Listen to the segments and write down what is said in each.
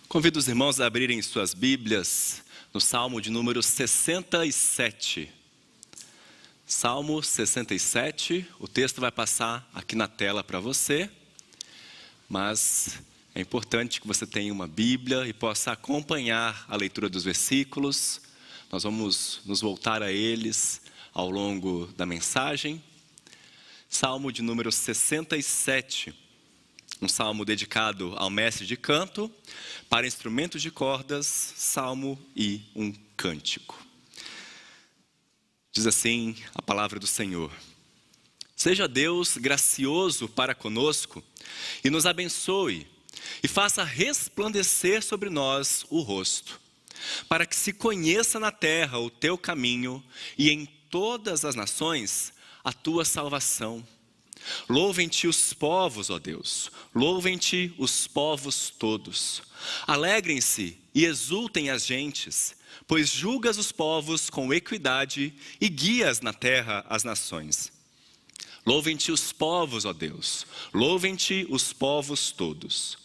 Convido os irmãos a abrirem suas Bíblias no Salmo de número 67. Salmo 67, o texto vai passar aqui na tela para você, mas é importante que você tenha uma Bíblia e possa acompanhar a leitura dos versículos. Nós vamos nos voltar a eles ao longo da mensagem. Salmo de número 67. Um salmo dedicado ao mestre de canto, para instrumentos de cordas, salmo e um cântico. Diz assim a palavra do Senhor: Seja Deus gracioso para conosco e nos abençoe, e faça resplandecer sobre nós o rosto, para que se conheça na terra o teu caminho e em todas as nações a tua salvação. Louvem-te os povos, ó Deus, louvem-te os povos todos. Alegrem-se e exultem as gentes, pois julgas os povos com equidade e guias na terra as nações. Louvem-te os povos, ó Deus, louvem-te os povos todos.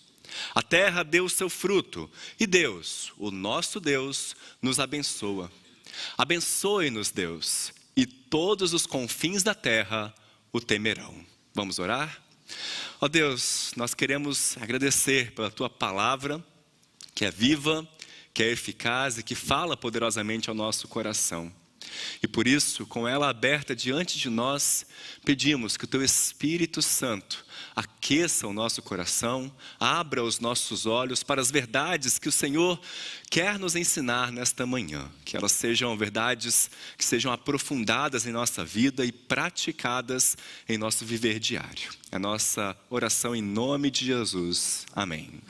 A terra deu o seu fruto, e Deus, o nosso Deus, nos abençoa. Abençoe-nos, Deus, e todos os confins da terra o temerão. Vamos orar? Ó Deus, nós queremos agradecer pela Tua palavra, que é viva, que é eficaz e que fala poderosamente ao nosso coração. E por isso, com ela aberta diante de nós, pedimos que o Teu Espírito Santo aqueça o nosso coração, abra os nossos olhos para as verdades que o Senhor quer nos ensinar nesta manhã. Que elas sejam verdades que sejam aprofundadas em nossa vida e praticadas em nosso viver diário. É a nossa oração em nome de Jesus. Amém.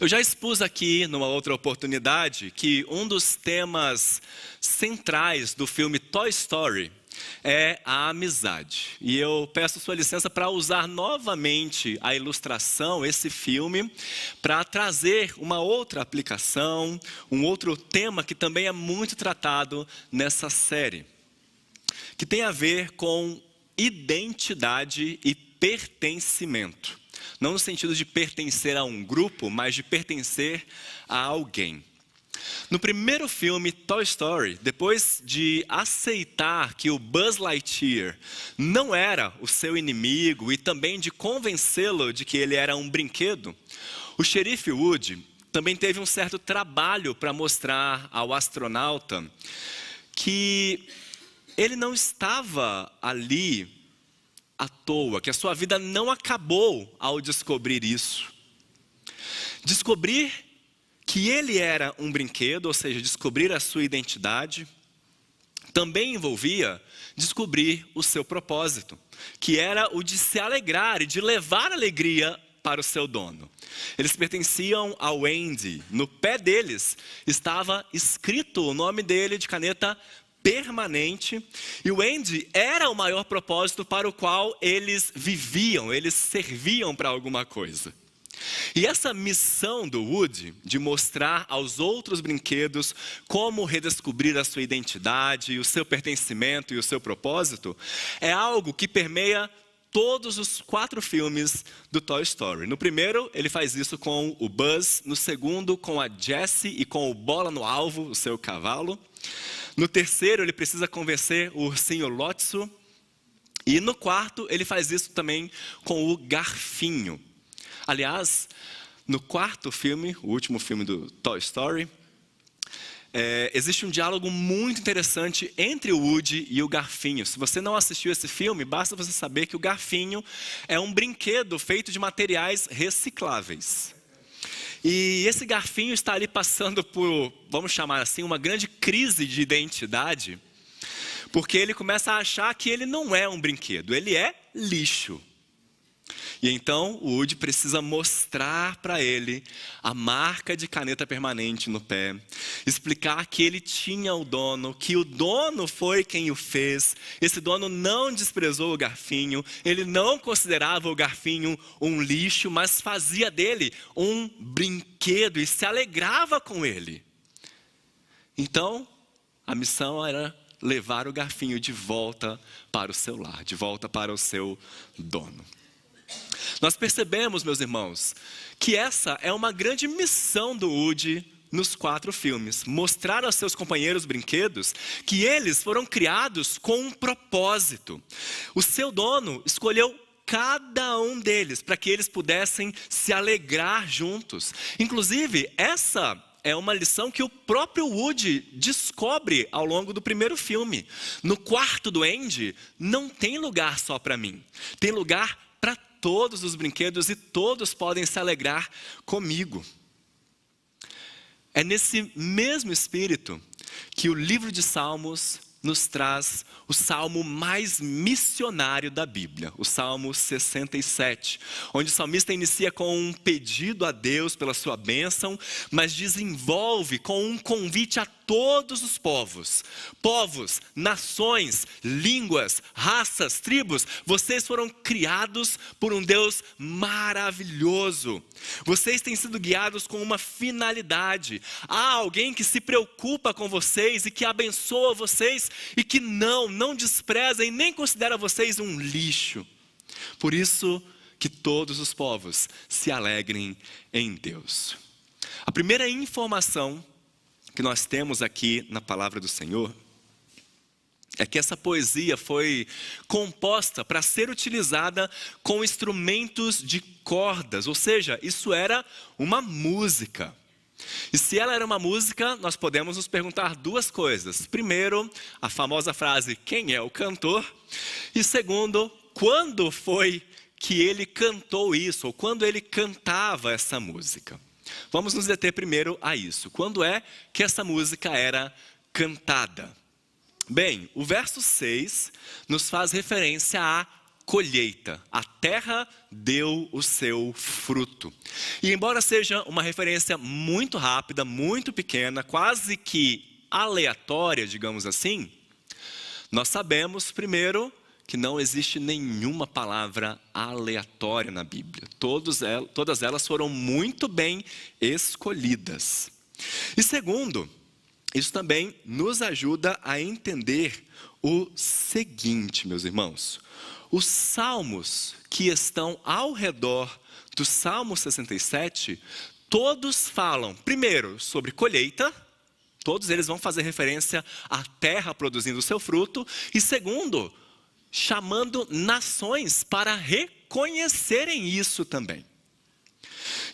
Eu já expus aqui, numa outra oportunidade, que um dos temas centrais do filme Toy Story é a amizade. E eu peço sua licença para usar novamente a ilustração, esse filme, para trazer uma outra aplicação, um outro tema que também é muito tratado nessa série, que tem a ver com identidade e pertencimento. Não no sentido de pertencer a um grupo, mas de pertencer a alguém. No primeiro filme, Toy Story, depois de aceitar que o Buzz Lightyear não era o seu inimigo e também de convencê-lo de que ele era um brinquedo, o xerife Woody também teve um certo trabalho para mostrar ao astronauta que ele não estava ali à toa, que a sua vida não acabou ao descobrir isso. Descobrir que ele era um brinquedo, ou seja, descobrir a sua identidade, também envolvia descobrir o seu propósito, que era o de se alegrar e de levar alegria para o seu dono. Eles pertenciam ao Andy. No pé deles estava escrito o nome dele de caneta permanente, e o Andy era o maior propósito para o qual eles viviam, eles serviam para alguma coisa. E essa missão do Woody, de mostrar aos outros brinquedos como redescobrir a sua identidade, o seu pertencimento e o seu propósito, é algo que permeia todos os 4 filmes do Toy Story. No primeiro, ele faz isso com o Buzz. No segundo, com a Jessie e com o Bola no Alvo, o seu cavalo. No terceiro, ele precisa convencer o ursinho Lotso. E no quarto, ele faz isso também com o Garfinho. Aliás, no quarto filme, o último filme do Toy Story, existe um diálogo muito interessante entre o Woody e o Garfinho. Se você não assistiu esse filme, basta você saber que o Garfinho é um brinquedo feito de materiais recicláveis. E esse Garfinho está ali passando por, vamos chamar assim, uma grande crise de identidade, porque ele começa a achar que ele não é um brinquedo, ele é lixo. E então o Woody precisa mostrar para ele a marca de caneta permanente no pé, explicar que ele tinha o dono, que o dono foi quem o fez. Esse dono não desprezou o Garfinho, ele não considerava o Garfinho um lixo, mas fazia dele um brinquedo e se alegrava com ele. Então, a missão era levar o Garfinho de volta para o seu lar, de volta para o seu dono. Nós percebemos, meus irmãos, que essa é uma grande missão do Woody nos 4 filmes. Mostrar aos seus companheiros brinquedos que eles foram criados com um propósito. O seu dono escolheu cada um deles para que eles pudessem se alegrar juntos. Inclusive, essa é uma lição que o próprio Woody descobre ao longo do primeiro filme. No quarto do Andy, não tem lugar só para mim. Tem lugar para todos os brinquedos e todos podem se alegrar comigo. É nesse mesmo espírito que o livro de Salmos nos traz o salmo mais missionário da Bíblia, o Salmo 67, onde o salmista inicia com um pedido a Deus pela sua bênção, mas desenvolve com um convite a todos os povos, nações, línguas, raças, tribos. Vocês foram criados por um Deus maravilhoso. Vocês têm sido guiados com uma finalidade. Há alguém que se preocupa com vocês e que abençoa vocês e que não despreza e nem considera vocês um lixo. Por isso que todos os povos se alegrem em Deus. A primeira informação que nós temos aqui na palavra do Senhor é que essa poesia foi composta para ser utilizada com instrumentos de cordas, ou seja, isso era uma música. E se ela era uma música, nós podemos nos perguntar 2 coisas. Primeiro, a famosa frase, quem é o cantor? E segundo, quando foi que ele cantou isso, ou quando ele cantava essa música? Vamos nos deter primeiro a isso. Quando é que essa música era cantada? Bem, o verso 6 nos faz referência à colheita. A terra deu o seu fruto. E embora seja uma referência muito rápida, muito pequena, quase que aleatória, digamos assim, nós sabemos, primeiro, que não existe nenhuma palavra aleatória na Bíblia. Todas elas foram muito bem escolhidas. E segundo, isso também nos ajuda a entender o seguinte, meus irmãos. Os salmos que estão ao redor do Salmo 67, todos falam, primeiro, sobre colheita. Todos eles vão fazer referência à terra produzindo o seu fruto. E segundo, chamando nações para reconhecerem isso também.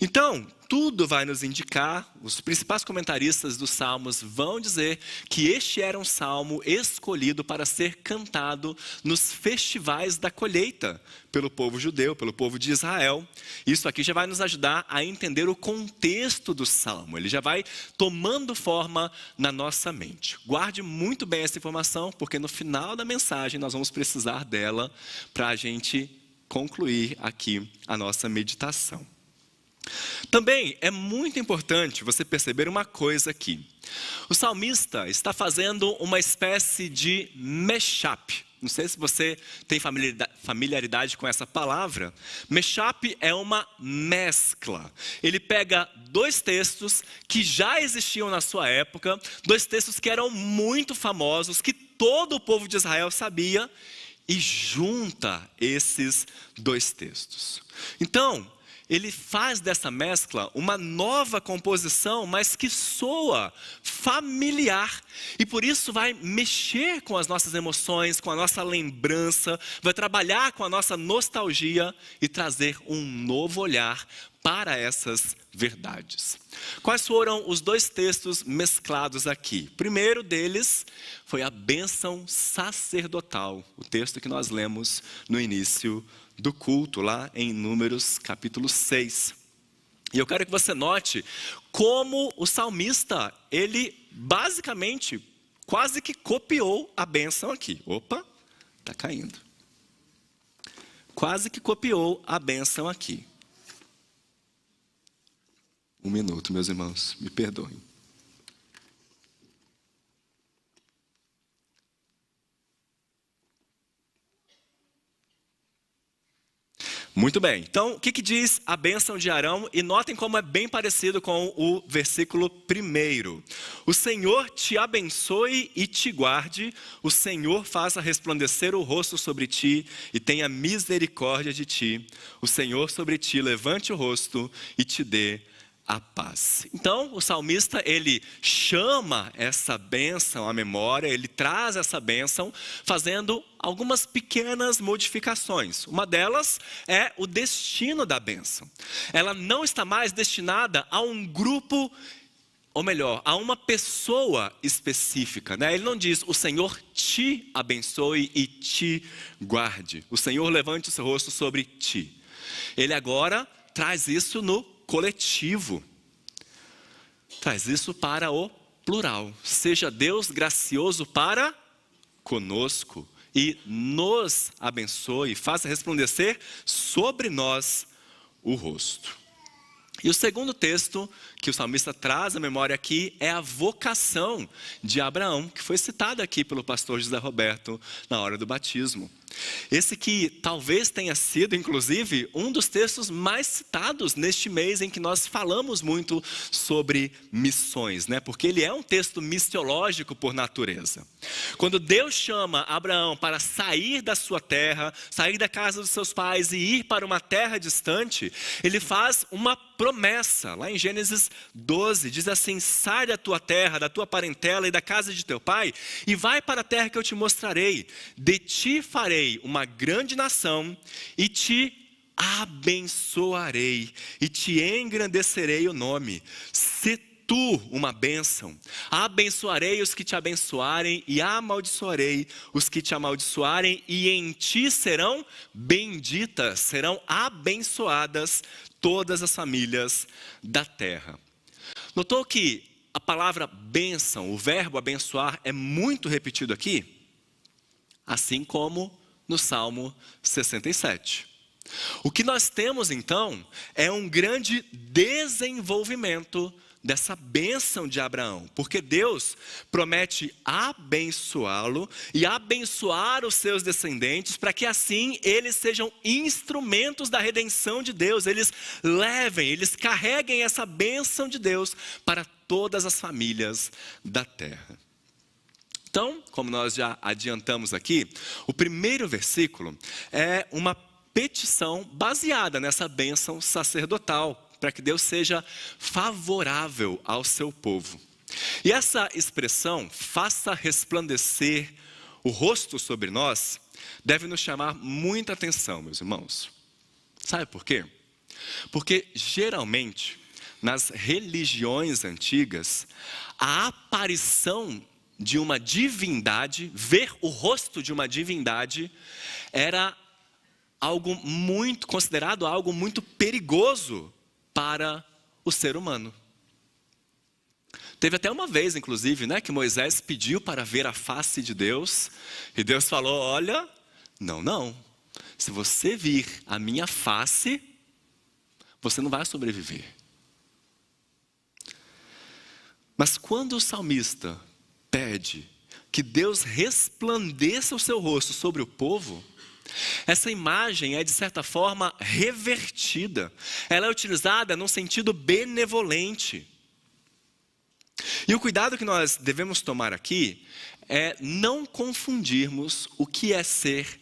Então, tudo vai nos indicar, os principais comentaristas dos salmos vão dizer que este era um salmo escolhido para ser cantado nos festivais da colheita pelo povo judeu, pelo povo de Israel. Isso aqui já vai nos ajudar a entender o contexto do salmo, ele já vai tomando forma na nossa mente. Guarde muito bem essa informação, porque no final da mensagem nós vamos precisar dela para a gente concluir aqui a nossa meditação. Também é muito importante você perceber uma coisa aqui. O salmista está fazendo uma espécie de mashup. Não sei se você tem familiaridade com essa palavra. Mashup é uma mescla. Ele pega 2 textos que já existiam na sua época, 2 textos que eram muito famosos, que todo o povo de Israel sabia, e junta esses 2 textos. Então, ele faz dessa mescla uma nova composição, mas que soa familiar. E por isso vai mexer com as nossas emoções, com a nossa lembrança, vai trabalhar com a nossa nostalgia e trazer um novo olhar para essas verdades. Quais foram os 2 textos mesclados aqui? O primeiro deles foi a bênção sacerdotal, o texto que nós lemos no início do culto, lá em Números capítulo 6. E eu quero que você note como o salmista, ele basicamente quase que copiou a bênção aqui. Opa, está caindo. Quase que copiou a bênção aqui. 1 minuto, meus irmãos, me perdoem. Muito bem, então o que diz a bênção de Arão? E notem como é bem parecido com o versículo 1. O Senhor te abençoe e te guarde, o Senhor faça resplandecer o rosto sobre ti e tenha misericórdia de ti. O Senhor sobre ti levante o rosto e te dê a paz. Então, o salmista, ele chama essa bênção à memória, ele traz essa bênção, fazendo algumas pequenas modificações. Uma delas é o destino da bênção. Ela não está mais destinada a um grupo, ou melhor, a uma pessoa específica, né? Ele não diz, o Senhor te abençoe e te guarde. O Senhor levante o seu rosto sobre ti. Ele agora traz isso no coletivo. Traz isso para o plural. Seja Deus gracioso para conosco e nos abençoe, faça resplandecer sobre nós o rosto. E o segundo texto que o salmista traz à memória aqui é a vocação de Abraão, que foi citada aqui pelo pastor José Roberto na hora do batismo. Esse que talvez tenha sido, inclusive, um dos textos mais citados neste mês em que nós falamos muito sobre missões, né? Porque ele é um texto missiológico por natureza. Quando Deus chama Abraão para sair da sua terra, sair da casa dos seus pais e ir para uma terra distante, ele faz uma promessa. Lá em Gênesis 12, diz assim, sai da tua terra, da tua parentela e da casa de teu pai e vai para a terra que eu te mostrarei. De ti farei uma grande nação e te abençoarei e te engrandecerei o nome. Se tu uma bênção, abençoarei os que te abençoarem e amaldiçoarei os que te amaldiçoarem e em ti serão benditas, serão abençoadas todas as famílias da terra. Notou que a palavra bênção, o verbo abençoar é muito repetido aqui? Assim como no Salmo 67. O que nós temos então é um grande desenvolvimento dessa bênção de Abraão, porque Deus promete abençoá-lo e abençoar os seus descendentes para que assim eles sejam instrumentos da redenção de Deus, eles levem, eles carreguem essa bênção de Deus para todas as famílias da terra. Então, como nós já adiantamos aqui, o primeiro versículo é uma petição baseada nessa bênção sacerdotal, para que Deus seja favorável ao seu povo. E essa expressão, faça resplandecer o rosto sobre nós, deve nos chamar muita atenção, meus irmãos. Sabe por quê? Porque geralmente, nas religiões antigas, a aparição de uma divindade, ver o rosto de uma divindade, era considerado algo muito perigoso para o ser humano. Teve até uma vez, inclusive, né, que Moisés pediu para ver a face de Deus, e Deus falou, olha, não, se você vir a minha face, você não vai sobreviver. Mas quando o salmista pede que Deus resplandeça o seu rosto sobre o povo, essa imagem é de certa forma revertida, ela é utilizada num sentido benevolente. E o cuidado que nós devemos tomar aqui é não confundirmos o que é ser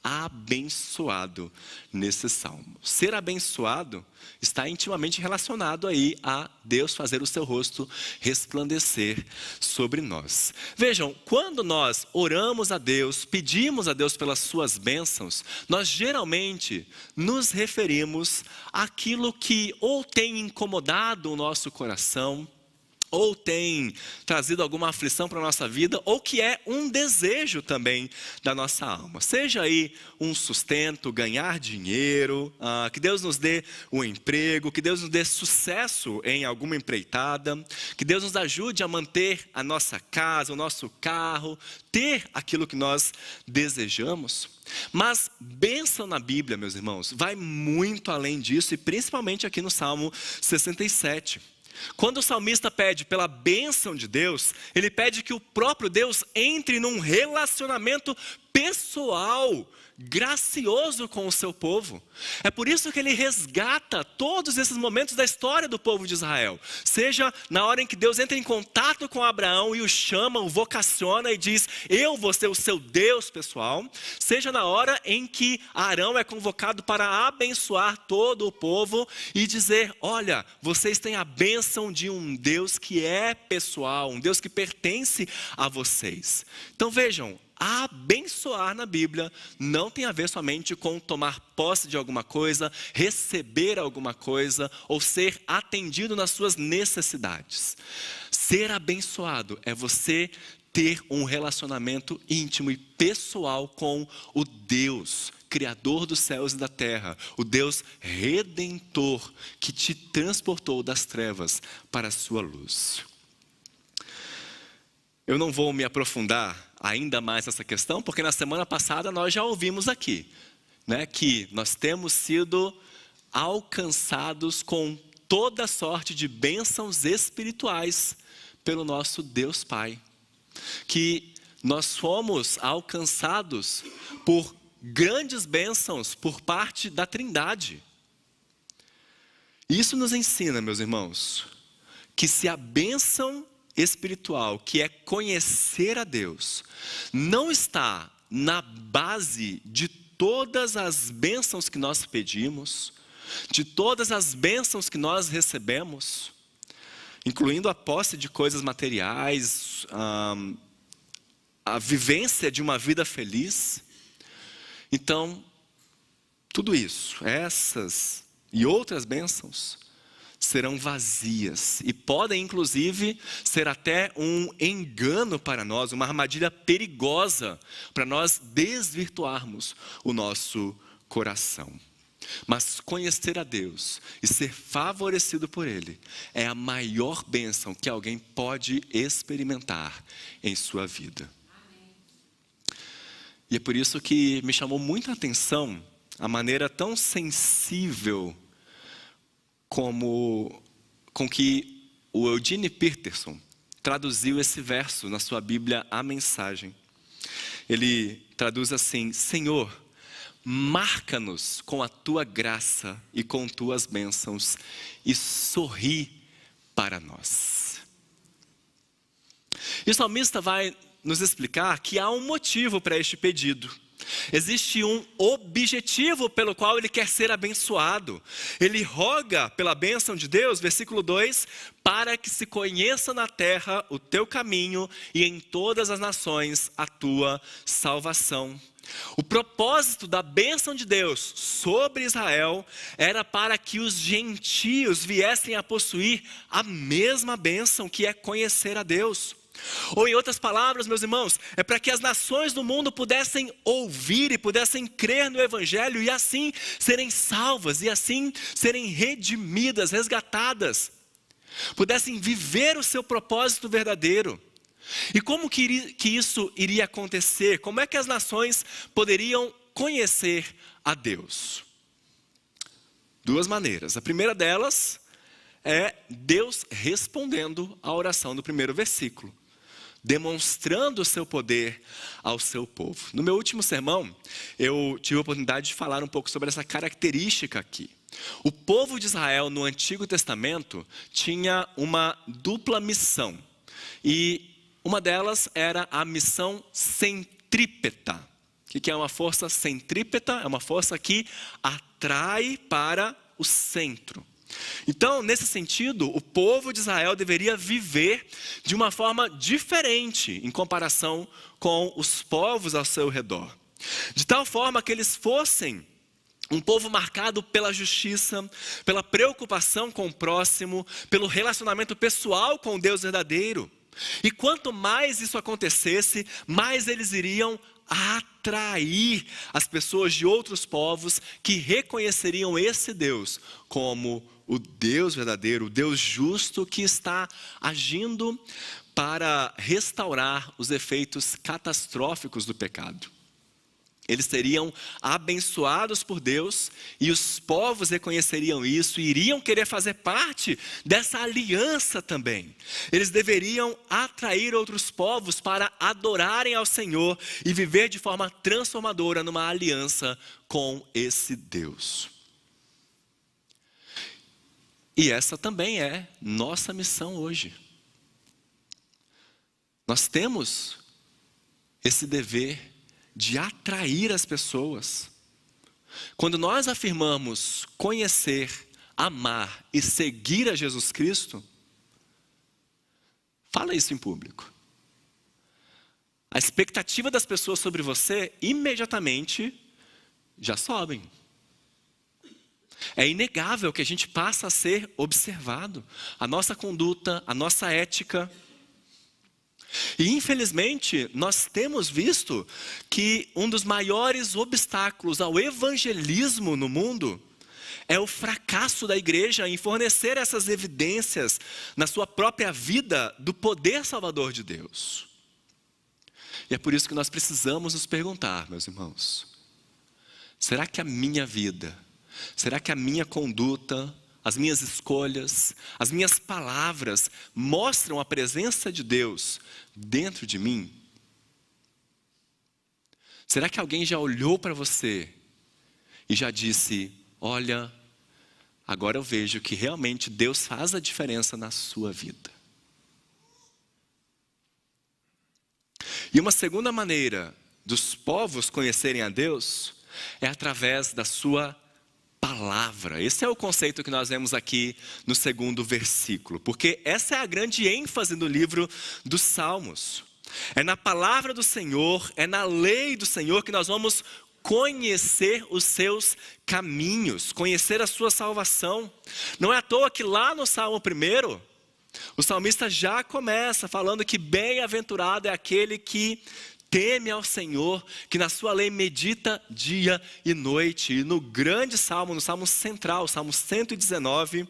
abençoado nesse salmo. Ser abençoado está intimamente relacionado aí a Deus fazer o seu rosto resplandecer sobre nós. Vejam, quando nós oramos a Deus, pedimos a Deus pelas suas bênçãos, nós geralmente nos referimos àquilo que ou tem incomodado o nosso coração, ou tem trazido alguma aflição para a nossa vida, ou que é um desejo também da nossa alma. Seja aí um sustento, ganhar dinheiro, que Deus nos dê um emprego, que Deus nos dê sucesso em alguma empreitada, que Deus nos ajude a manter a nossa casa, o nosso carro, ter aquilo que nós desejamos. Mas bênção na Bíblia, meus irmãos, vai muito além disso, e principalmente aqui no Salmo 67. Quando o salmista pede pela bênção de Deus, ele pede que o próprio Deus entre num relacionamento pessoal, gracioso com o seu povo. É por isso que ele resgata todos esses momentos da história do povo de Israel. Seja na hora em que Deus entra em contato com Abraão e o chama, o vocaciona e diz: eu vou ser o seu Deus pessoal. Seja na hora em que Arão é convocado para abençoar todo o povo e dizer: olha, vocês têm a bênção de um Deus que é pessoal, um Deus que pertence a vocês. Então vejam, abençoar na Bíblia não tem a ver somente com tomar posse de alguma coisa, receber alguma coisa ou ser atendido nas suas necessidades. Ser abençoado é você ter um relacionamento íntimo e pessoal com o Deus, Criador dos céus e da terra, o Deus Redentor que te transportou das trevas para a sua luz. Eu não vou me aprofundar ainda mais nessa questão, porque na semana passada nós já ouvimos aqui, né, que nós temos sido alcançados com toda sorte de bênçãos espirituais pelo nosso Deus Pai. Que nós fomos alcançados por grandes bênçãos por parte da Trindade. Isso nos ensina, meus irmãos, que se a bênção espiritual, que é conhecer a Deus, não está na base de todas as bênçãos que nós pedimos, de todas as bênçãos que nós recebemos, incluindo a posse de coisas materiais, a vivência de uma vida feliz. Então, tudo isso, essas e outras bênçãos, serão vazias e podem inclusive ser até um engano para nós, uma armadilha perigosa para nós desvirtuarmos o nosso coração. Mas conhecer a Deus e ser favorecido por Ele é a maior bênção que alguém pode experimentar em sua vida. E é por isso que me chamou muita atenção a maneira tão sensível com que o Eugene Peterson traduziu esse verso na sua Bíblia, A Mensagem. Ele traduz assim: Senhor, marca-nos com a tua graça e com tuas bênçãos e sorri para nós. E o salmista vai nos explicar que há um motivo para este pedido. Existe um objetivo pelo qual ele quer ser abençoado. Ele roga pela bênção de Deus, versículo 2, para que se conheça na terra o teu caminho e em todas as nações a tua salvação. O propósito da bênção de Deus sobre Israel era para que os gentios viessem a possuir a mesma bênção, que é conhecer a Deus. Ou em outras palavras, meus irmãos, é para que as nações do mundo pudessem ouvir e pudessem crer no Evangelho e assim serem salvas, e assim serem redimidas, resgatadas, pudessem viver o seu propósito verdadeiro. E como que isso iria acontecer? Como é que as nações poderiam conhecer a Deus? Duas maneiras. A primeira delas é Deus respondendo à oração do primeiro versículo, demonstrando o seu poder ao seu povo. No meu último sermão, eu tive a oportunidade de falar um pouco sobre essa característica aqui. O povo de Israel no Antigo Testamento tinha uma dupla missão. E uma delas era a missão centrípeta. O que é uma força centrípeta? É uma força que atrai para o centro. Então, nesse sentido, o povo de Israel deveria viver de uma forma diferente em comparação com os povos ao seu redor. De tal forma que eles fossem um povo marcado pela justiça, pela preocupação com o próximo, pelo relacionamento pessoal com o Deus verdadeiro. E quanto mais isso acontecesse, mais eles iriam atrair as pessoas de outros povos que reconheceriam esse Deus como o Deus verdadeiro, o Deus justo que está agindo para restaurar os efeitos catastróficos do pecado. Eles seriam abençoados por Deus e os povos reconheceriam isso e iriam querer fazer parte dessa aliança também. Eles deveriam atrair outros povos para adorarem ao Senhor e viver de forma transformadora numa aliança com esse Deus. E essa também é nossa missão hoje. Nós temos esse dever de atrair as pessoas. Quando nós afirmamos conhecer, amar e seguir a Jesus Cristo, fala isso em público. A expectativa das pessoas sobre você imediatamente já sobem. É inegável que a gente passa a ser observado. A nossa conduta, a nossa ética. E infelizmente, nós temos visto que um dos maiores obstáculos ao evangelismo no mundo é o fracasso da igreja em fornecer essas evidências na sua própria vida do poder salvador de Deus. E é por isso que nós precisamos nos perguntar, meus irmãos, será que a minha vida, será que a minha conduta, as minhas escolhas, as minhas palavras mostram a presença de Deus dentro de mim? Será que alguém já olhou para você e já disse, olha, agora eu vejo que realmente Deus faz a diferença na sua vida? E uma segunda maneira dos povos conhecerem a Deus é através da sua palavra. Esse é o conceito que nós vemos aqui no segundo versículo, porque essa é a grande ênfase do livro dos Salmos. É na palavra do Senhor, é na lei do Senhor que nós vamos conhecer os seus caminhos, conhecer a sua salvação. Não é à toa que lá no Salmo 1, o salmista já começa falando que bem-aventurado é aquele que teme ao Senhor, que na sua lei medita dia e noite. E no grande salmo, no salmo central, o salmo 119,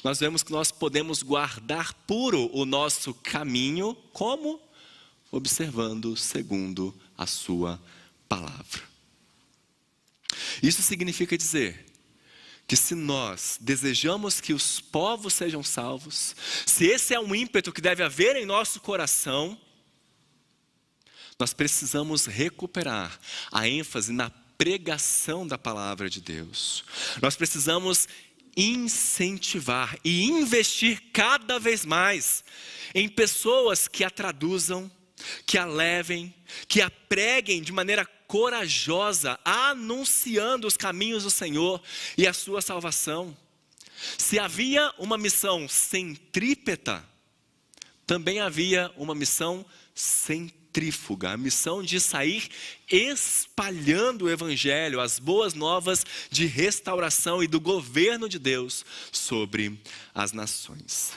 nós vemos que nós podemos guardar puro o nosso caminho, como? Observando segundo a sua palavra. Isso significa dizer que se nós desejamos que os povos sejam salvos, se esse é um ímpeto que deve haver em nosso coração, nós precisamos recuperar a ênfase na pregação da palavra de Deus. Nós precisamos incentivar e investir cada vez mais em pessoas que a traduzam, que a levem, que a preguem de maneira corajosa, anunciando os caminhos do Senhor e a sua salvação. Se havia uma missão centrípeta, também havia uma missão centrífuga, a missão de sair espalhando o evangelho, as boas novas de restauração e do governo de Deus sobre as nações.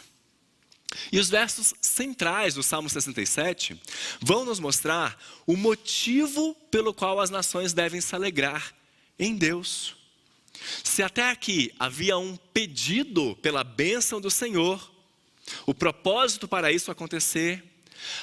E os versos centrais do Salmo 67 vão nos mostrar o motivo pelo qual as nações devem se alegrar em Deus. Se até aqui havia um pedido pela bênção do Senhor, o propósito para isso acontecer,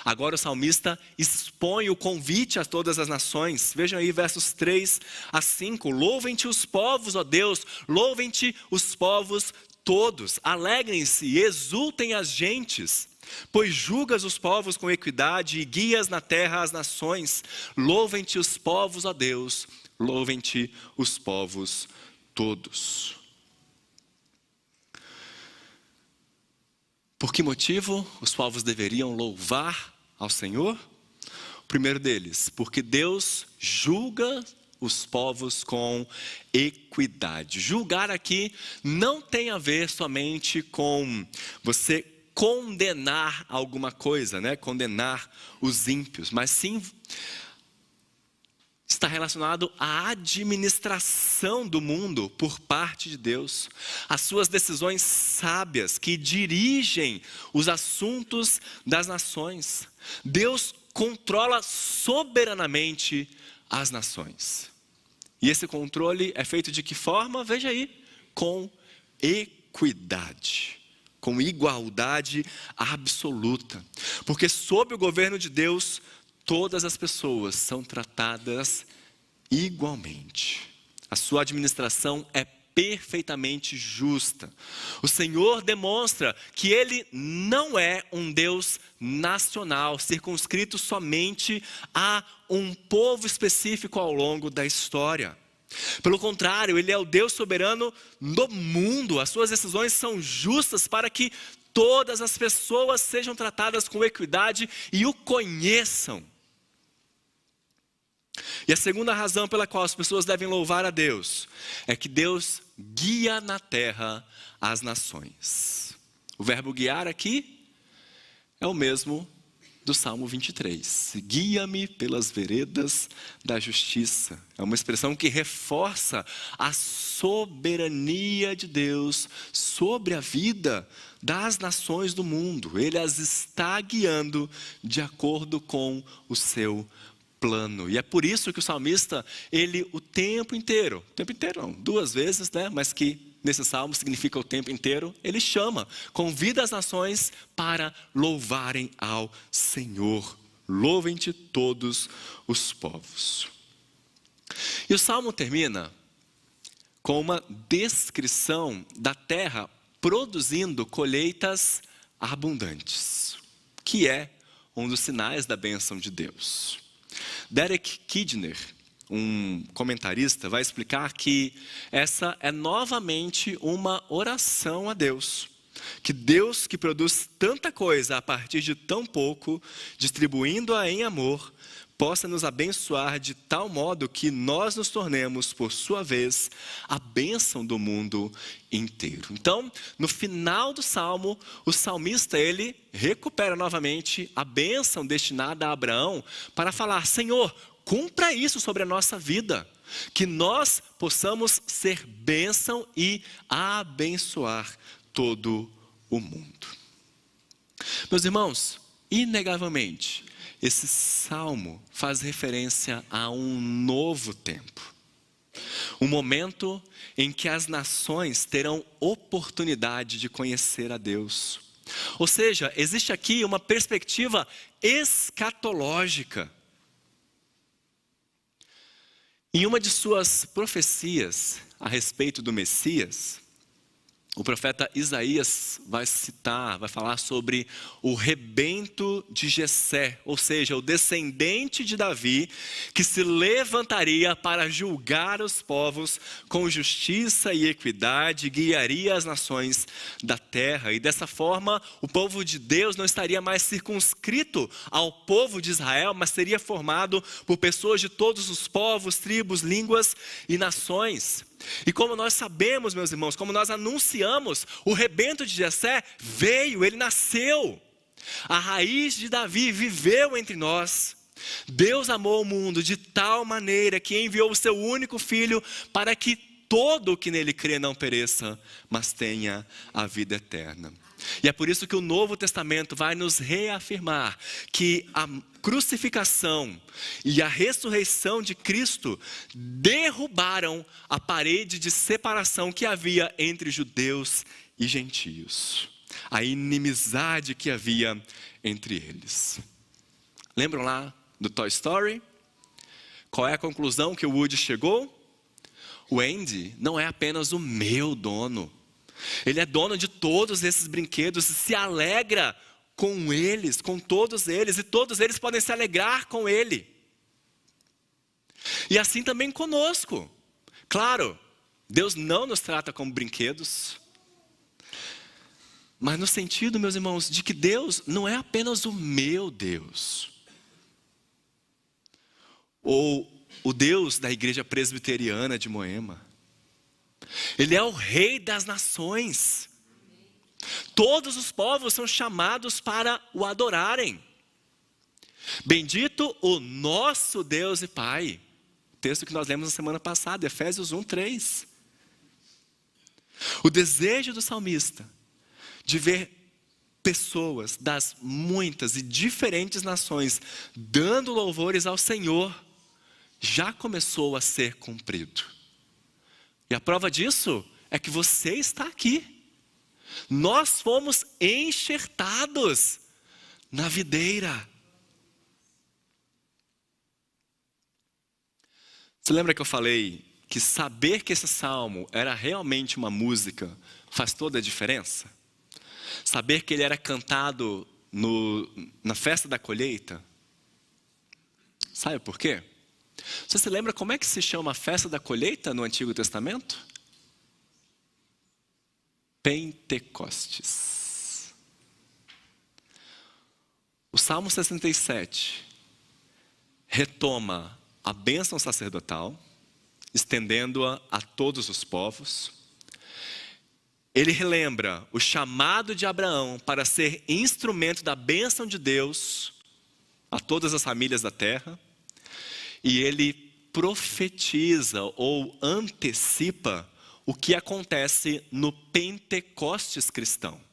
agora o salmista expõe o convite a todas as nações. Vejam aí versos 3 a 5. Louvem-te os povos, ó Deus, louvem-te os povos todos. Alegrem-se e exultem as gentes, pois julgas os povos com equidade e guias na terra as nações. Louvem-te os povos, ó Deus, louvem-te os povos todos. Por que motivo os povos deveriam louvar ao Senhor? O primeiro deles, porque Deus julga os povos com equidade. Julgar aqui não tem a ver somente com você condenar alguma coisa, né? Condenar os ímpios, mas sim está relacionado à administração do mundo por parte de Deus, as suas decisões sábias que dirigem os assuntos das nações. Deus controla soberanamente as nações. E esse controle é feito de que forma? Veja aí, com equidade, com igualdade absoluta. Porque sob o governo de Deus, todas as pessoas são tratadas igualmente. A sua administração é perfeitamente justa. O Senhor demonstra que Ele não é um Deus nacional, circunscrito somente a um povo específico ao longo da história. Pelo contrário, Ele é o Deus soberano do mundo. As suas decisões são justas para que todas as pessoas sejam tratadas com equidade e o conheçam. E a segunda razão pela qual as pessoas devem louvar a Deus é que Deus guia na terra as nações. O verbo guiar aqui é o mesmo do Salmo 23. Guia-me pelas veredas da justiça. É uma expressão que reforça a soberania de Deus sobre a vida das nações do mundo. Ele as está guiando de acordo com o seu plano. E é por isso que o salmista, ele o tempo inteiro não, 2 vezes, né? Mas que nesse salmo significa o tempo inteiro, ele convida as nações para louvarem ao Senhor. Louvem-te todos os povos. E o salmo termina com uma descrição da terra produzindo colheitas abundantes, que é um dos sinais da bênção de Deus. Derek Kidner, um comentarista, vai explicar que essa é novamente uma oração a Deus. Que Deus, que produz tanta coisa a partir de tão pouco, distribuindo-a em amor, possa nos abençoar de tal modo que nós nos tornemos, por sua vez, a bênção do mundo inteiro. Então, no final do salmo, o salmista, ele recupera novamente a bênção destinada a Abraão para falar: Senhor, cumpra isso sobre a nossa vida, que nós possamos ser bênção e abençoar todo o mundo. Meus irmãos, inegavelmente, esse salmo faz referência a um novo tempo. Um momento em que as nações terão oportunidade de conhecer a Deus. Ou seja, existe aqui uma perspectiva escatológica. Em uma de suas profecias a respeito do Messias, o profeta Isaías vai falar sobre o rebento de Jessé, ou seja, o descendente de Davi, que se levantaria para julgar os povos com justiça e equidade, guiaria as nações da terra. E dessa forma, o povo de Deus não estaria mais circunscrito ao povo de Israel, mas seria formado por pessoas de todos os povos, tribos, línguas e nações. E como nós sabemos, meus irmãos, como nós anunciamos, o rebento de Jessé veio, ele nasceu. A raiz de Davi viveu entre nós. Deus amou o mundo de tal maneira que enviou o seu único filho para que todo o que nele crê não pereça, mas tenha a vida eterna. E é por isso que o Novo Testamento vai nos reafirmar que a crucificação e a ressurreição de Cristo derrubaram a parede de separação que havia entre judeus e gentios. A inimizade que havia entre eles. Lembram lá do Toy Story? Qual é a conclusão que o Woody chegou? O Andy não é apenas o meu dono. Ele é dono de todos esses brinquedos e se alegra com eles, com todos eles, e todos eles podem se alegrar com ele. E assim também conosco. Claro, Deus não nos trata como brinquedos, mas no sentido, meus irmãos, de que Deus não é apenas o meu Deus, ou o Deus da Igreja Presbiteriana de Moema. Ele é o Rei das nações. Todos os povos são chamados para o adorarem. Bendito o nosso Deus e Pai. Texto que nós lemos na semana passada, Efésios 1:3. O desejo do salmista de ver pessoas das muitas e diferentes nações dando louvores ao Senhor já começou a ser cumprido. E a prova disso é que você está aqui. Nós fomos enxertados na videira. Você lembra que eu falei que saber que esse salmo era realmente uma música faz toda a diferença? Saber que ele era cantado na festa da colheita. Sabe por quê? Você se lembra como é que se chama a festa da colheita no Antigo Testamento? Pentecostes. O Salmo 67 retoma a bênção sacerdotal, estendendo-a a todos os povos. Ele relembra o chamado de Abraão para ser instrumento da bênção de Deus a todas as famílias da terra. E ele profetiza ou antecipa o que acontece no Pentecostes cristão.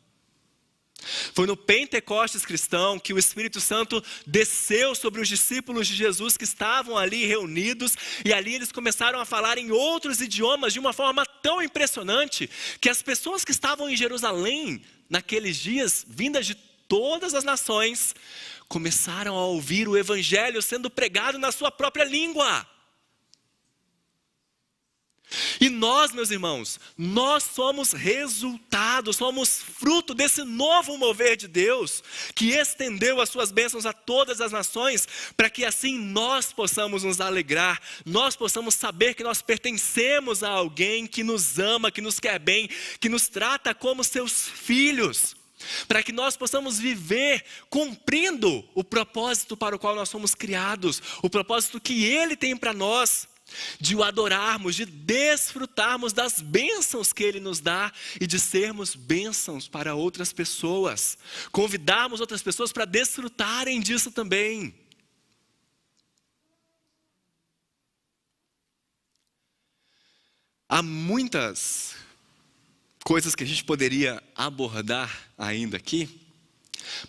Foi no Pentecostes cristão que o Espírito Santo desceu sobre os discípulos de Jesus que estavam ali reunidos, e ali eles começaram a falar em outros idiomas de uma forma tão impressionante, que as pessoas que estavam em Jerusalém naqueles dias, vindas de todas as nações, começaram a ouvir o Evangelho sendo pregado na sua própria língua. E nós, meus irmãos, nós somos resultado, somos fruto desse novo mover de Deus, que estendeu as suas bênçãos a todas as nações, para que assim nós possamos nos alegrar, nós possamos saber que nós pertencemos a alguém que nos ama, que nos quer bem, que nos trata como seus filhos, para que nós possamos viver cumprindo o propósito para o qual nós somos criados, o propósito que Ele tem para nós, de o adorarmos, de desfrutarmos das bênçãos que Ele nos dá e de sermos bênçãos para outras pessoas, convidarmos outras pessoas para desfrutarem disso também. Há muitas coisas que a gente poderia abordar ainda aqui,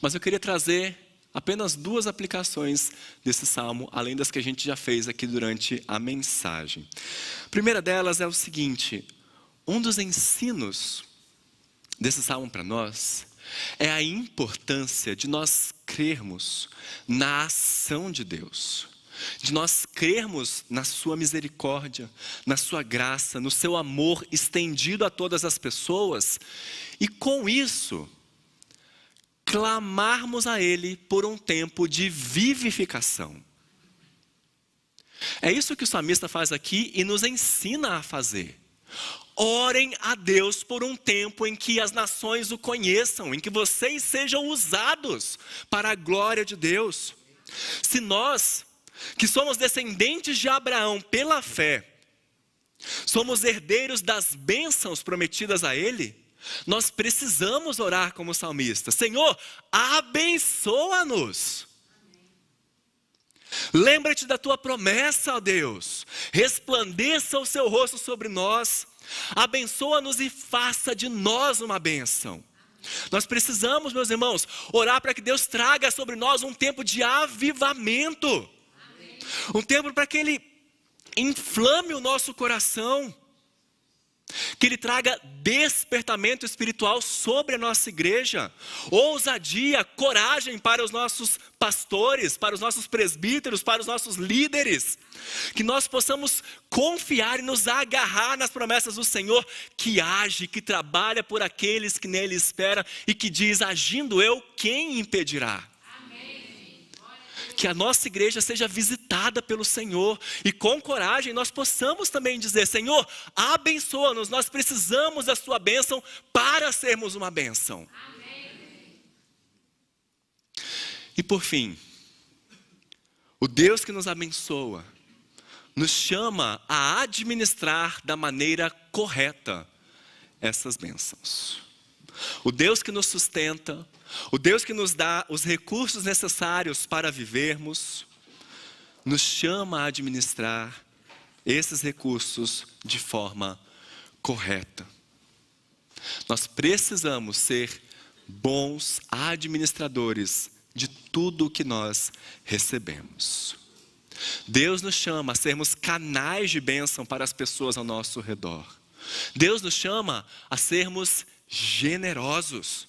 mas eu queria trazer apenas 2 aplicações desse salmo, além das que a gente já fez aqui durante a mensagem. A primeira delas é o seguinte: um dos ensinos desse salmo para nós é a importância de nós crermos na ação de Deus, de nós crermos na sua misericórdia, na sua graça, no seu amor estendido a todas as pessoas, e com isso clamarmos a Ele por um tempo de vivificação. É isso que o salmista faz aqui e nos ensina a fazer. Orem a Deus por um tempo em que as nações o conheçam, em que vocês sejam usados para a glória de Deus. Se nós, que somos descendentes de Abraão pela fé, somos herdeiros das bênçãos prometidas a Ele, nós precisamos orar como salmista: Senhor, abençoa-nos. Lembra-te da tua promessa, ó Deus. Resplandeça o seu rosto sobre nós. Abençoa-nos e faça de nós uma bênção. Nós precisamos, meus irmãos, orar para que Deus traga sobre nós um tempo de avivamento. Um tempo para que Ele inflame o nosso coração, que Ele traga despertamento espiritual sobre a nossa igreja, ousadia, coragem para os nossos pastores, para os nossos presbíteros, para os nossos líderes, que nós possamos confiar e nos agarrar nas promessas do Senhor, que age, que trabalha por aqueles que nele esperam e que diz: agindo eu, quem impedirá? Que a nossa igreja seja visitada pelo Senhor e com coragem nós possamos também dizer: Senhor, abençoa-nos, nós precisamos da sua bênção para sermos uma bênção. Amém. E por fim, o Deus que nos abençoa nos chama a administrar da maneira correta essas bênçãos. O Deus que nos sustenta, o Deus que nos dá os recursos necessários para vivermos, nos chama a administrar esses recursos de forma correta. Nós precisamos ser bons administradores de tudo o que nós recebemos. Deus nos chama a sermos canais de bênção para as pessoas ao nosso redor. Deus nos chama a sermos generosos.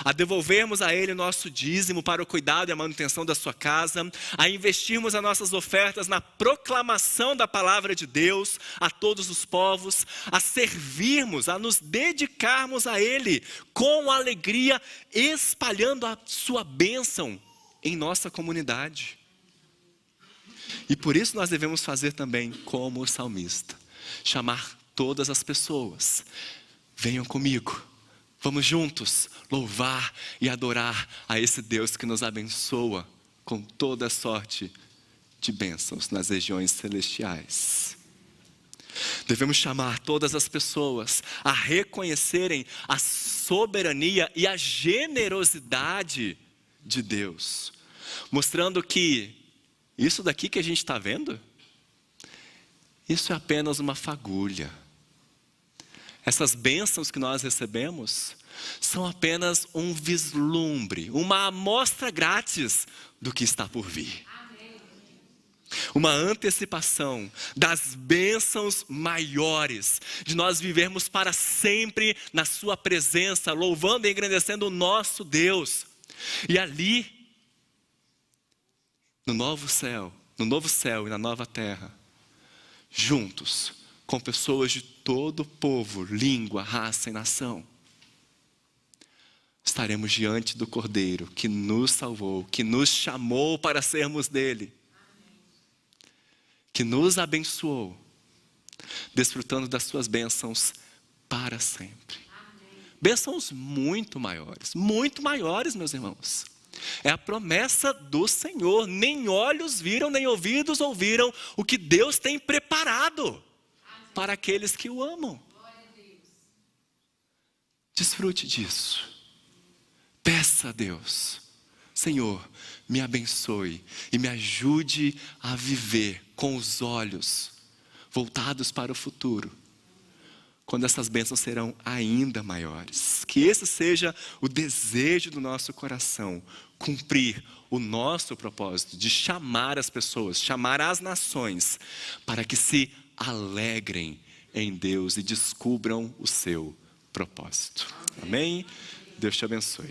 a devolvermos a Ele nosso dízimo para o cuidado e a manutenção da sua casa, a investirmos as nossas ofertas na proclamação da palavra de Deus a todos os povos, a servirmos, a nos dedicarmos a Ele com alegria, espalhando a sua bênção em nossa comunidade. E por isso nós devemos fazer também como o salmista, chamar todas as pessoas, venham comigo, vamos juntos louvar e adorar a esse Deus que nos abençoa com toda sorte de bênçãos nas regiões celestiais. Devemos chamar todas as pessoas a reconhecerem a soberania e a generosidade de Deus, mostrando que isso daqui que a gente está vendo, isso é apenas uma fagulha. Essas bênçãos que nós recebemos são apenas um vislumbre, uma amostra grátis do que está por vir. Uma antecipação das bênçãos maiores, de nós vivermos para sempre na sua presença, louvando e engrandecendo o nosso Deus. E ali, no novo céu e na nova terra, juntos, com pessoas de todo povo, língua, raça e nação, estaremos diante do Cordeiro que nos salvou, que nos chamou para sermos dele, que nos abençoou, desfrutando das suas bênçãos para sempre. Bênçãos muito maiores, meus irmãos. É a promessa do Senhor. Nem olhos viram, nem ouvidos ouviram o que Deus tem preparado para aqueles que o amam. Desfrute disso. Peça a Deus: Senhor, me abençoe e me ajude a viver com os olhos voltados para o futuro, quando essas bênçãos serão ainda maiores. Que esse seja o desejo do nosso coração, cumprir o nosso propósito de chamar as pessoas, chamar as nações, para que se alegrem em Deus e descubram o seu propósito. Amém? Deus te abençoe.